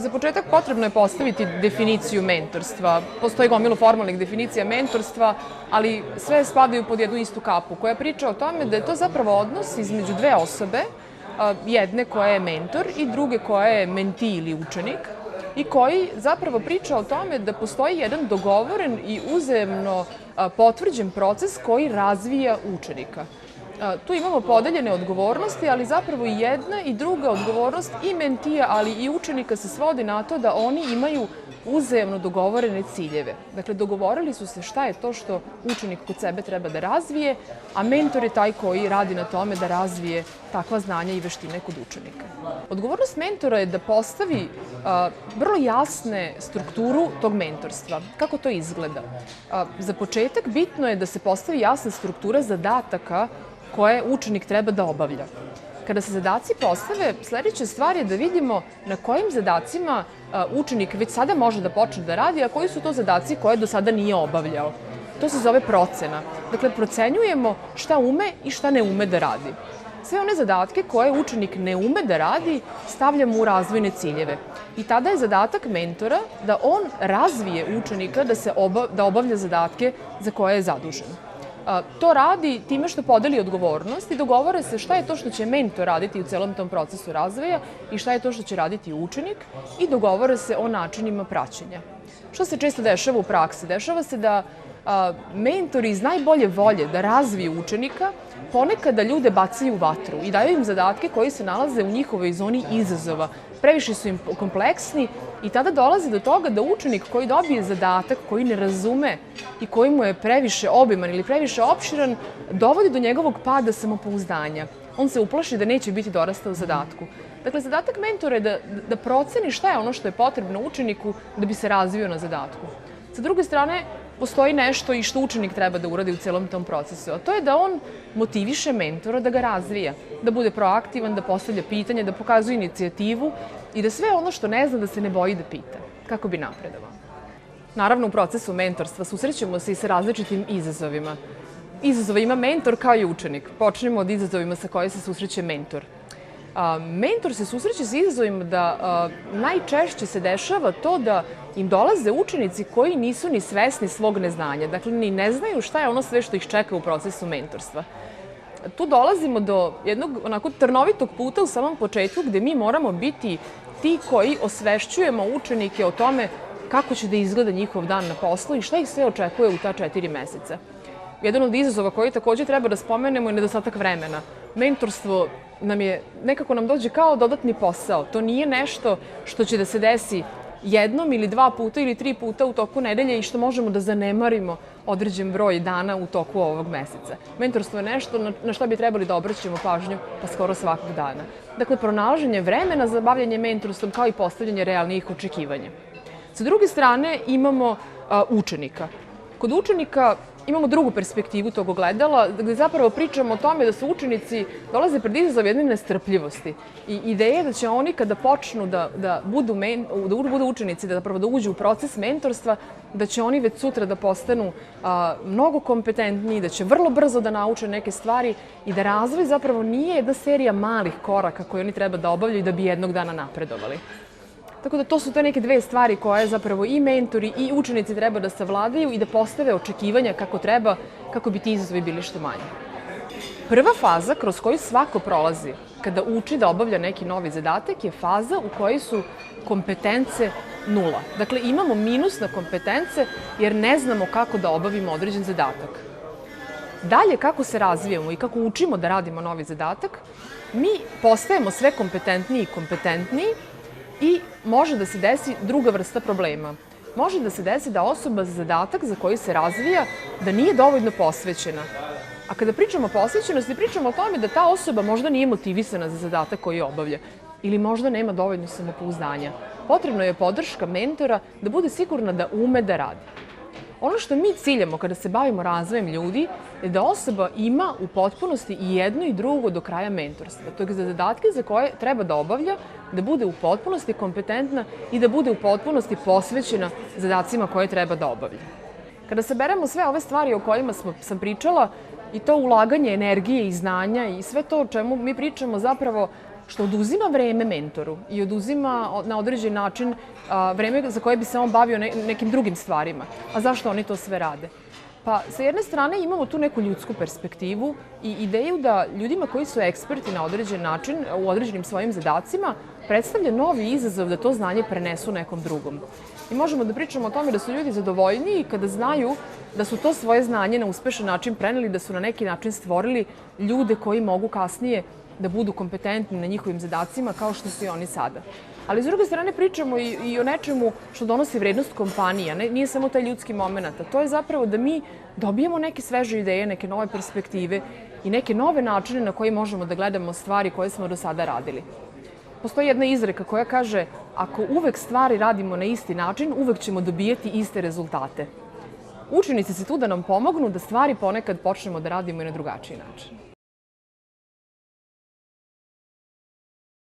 Za početak potrebno je postaviti definiciju mentorstva. Postoji gomilo formalnih definicija mentorstva, ali sve spadaju pod jednu istu kapu, koja priča o tome da je to zapravo odnos između dve osobe, jedne koja je mentor i druge koja je menti ili učenik, i koji zapravo priča o tome da postoji jedan dogovoren i uzajamno potvrđen proces koji razvija učenika. Tu imamo podeljene odgovornosti, ali zapravo i jedna i druga odgovornost i mentija, ali i učenika se svodi na to da oni imaju uzajamno dogovorene ciljeve. Dakle, dogovorili su se šta je to što učenik kod sebe treba da razvije, a mentor je taj koji radi na tome da razvije takva znanja i veštine kod učenika. Odgovornost mentora je da postavi vrlo jasne strukturu tog mentorstva. Kako to izgleda? Za početak bitno je da se postavi jasna struktura zadataka koje učenik treba da obavlja. Kada se zadaci postave, sledeća stvar je da vidimo na kojim zadacima učenik već sada može da počne da radi, a koji su to zadaci koje do sada nije obavljao. To se zove procena. Dakle, procenjujemo šta ume i šta ne ume da radi. Sve one zadatke koje učenik ne ume da radi stavljamo u razvojne ciljeve. I tada je zadatak mentora da on razvije učenika da obavlja zadatke za koje je zadužen. To radi time što podeli odgovornost i dogovore se šta je to što će mentor raditi u celom tom procesu razvoja i šta je to što će raditi učenik i dogovore se o načinima praćenja. Što se često dešava u praksi? Dešava se da mentori iz najbolje volje da razviju učenika ponekada ljude bacaju u vatru i daju im zadatke koji se nalaze u njihovoj zoni izazova. Previše su im kompleksni i tada dolazi do toga da učenik koji dobije zadatak, koji ne razume i koji mu je previše obiman ili previše opširan, dovodi do njegovog pada samopouzdanja. On se uplaši da neće biti dorastao zadatku. Dakle, zadatak mentora je da proceni šta je ono što je potrebno učeniku da bi se razvio na zadatku. Sa druge strane, postoji nešto i što učenik treba da uradi u celom tom procesu, a to je da on motiviše mentora da ga razvija, da bude proaktivan, da postavlja pitanje, da pokazuje inicijativu i da sve ono što ne zna da se ne boji da pita, kako bi napredovao. Naravno, u procesu mentorstva susrećemo se i sa različitim izazovima. Izazove ima mentor kao i učenik. Počnemo od izazovima sa koje se susreće mentor. Mentor se susreće sa izazovima da najčešće se dešava to da im dolaze učenici koji nisu ni svesni svog neznanja. Dakle, ni ne znaju šta je ono sve što ih čeka u procesu mentorstva. Tu dolazimo do jednog onako trnovitog puta u samom početku gde mi moramo biti ti koji osvešćujemo učenike o tome kako će da izgleda njihov dan na poslu i šta ih sve očekuje u ta 4 meseca. Jedan od izazova koji takođe treba da spomenemo je nedostatak vremena. Mentorstvo nekako nam dođe kao dodatni posao. To nije nešto što će da se desi jednom ili 2 puta ili 3 puta u toku nedelje i što možemo da zanemarimo određen broj dana u toku ovog meseca. Mentorstvo je nešto na što bi trebali da obraćamo pažnju pa skoro svakog dana. Dakle, pronalaženje vremena za bavljanje mentorstvom kao i postavljanje realnih očekivanja. Sa druge strane imamo učenika. Kod učenika imamo drugu perspektivu tog ogledala, gde zapravo pričamo o tome da su učenici dolaze pred izazov jedne nestrpljivosti. I ideja je da će oni kada počnu da budu učenici, da uđu u proces mentorstva, da će oni već sutra da postanu mnogo kompetentniji, da će vrlo brzo da nauče neke stvari i da razvoj zapravo nije jedna serija malih koraka koje oni treba da obavljaju da bi jednog dana napredovali. Tako da to su te neke dve stvari koje zapravo i mentori i učenici treba da savladaju i da postave očekivanja kako treba, kako bi ti izazovi bili što manji. Prva faza kroz koju svako prolazi kada uči da obavlja neki novi zadatak je faza u kojoj su kompetence 0. Dakle, imamo minus na kompetence jer ne znamo kako da obavimo određen zadatak. Dalje, kako se razvijamo i kako učimo da radimo novi zadatak, mi postajemo sve kompetentniji i kompetentniji i može da se desi druga vrsta problema. Može da se desi da osoba za zadatak za koji se razvija da nije dovoljno posvećena. A kada pričamo o posvećenosti, pričamo o tome da ta osoba možda nije motivisana za zadatak koji obavlja ili možda nema dovoljno samopouzdanja. Potrebno je podrška mentora da bude sigurna da ume da radi. Ono što mi ciljamo kada se bavimo razvojem ljudi je da osoba ima u potpunosti i jedno i drugo do kraja mentorstva. To je za zadatke za koje treba da obavlja, da bude u potpunosti kompetentna i da bude u potpunosti posvećena zadacima koje treba da obavlja. Kada saberemo sve ove stvari o kojima sam pričala i to ulaganje energije i znanja i sve to o čemu mi pričamo zapravo što oduzima vreme mentoru i oduzima na određen način vreme za koje bi se on bavio nekim drugim stvarima. A zašto oni to sve rade? Pa, sa jedne strane imamo tu neku ljudsku perspektivu i ideju da ljudima koji su eksperti na određen način, u određenim svojim zadacima, predstavlja novi izazov da to znanje prenesu nekom drugom. I možemo da pričamo o tome da su ljudi zadovoljniji kada znaju da su to svoje znanje na uspešan način preneli, da su na neki način stvorili ljude koji mogu kasnije da budu kompetentni na njihovim zadacima kao što su i oni sada. Ali s druge strane pričamo i o nečemu što donosi vrednost kompanija. Nije samo taj ljudski moment, a to je zapravo da mi dobijemo neke sveže ideje, neke nove perspektive i neke nove načine na koji možemo da gledamo stvari koje smo do sada radili. Postoji jedna izreka koja kaže ako uvek stvari radimo na isti način, uvek ćemo dobijati iste rezultate. Učenici su tu da nam pomognu da stvari ponekad počnemo da radimo i na drugačiji način.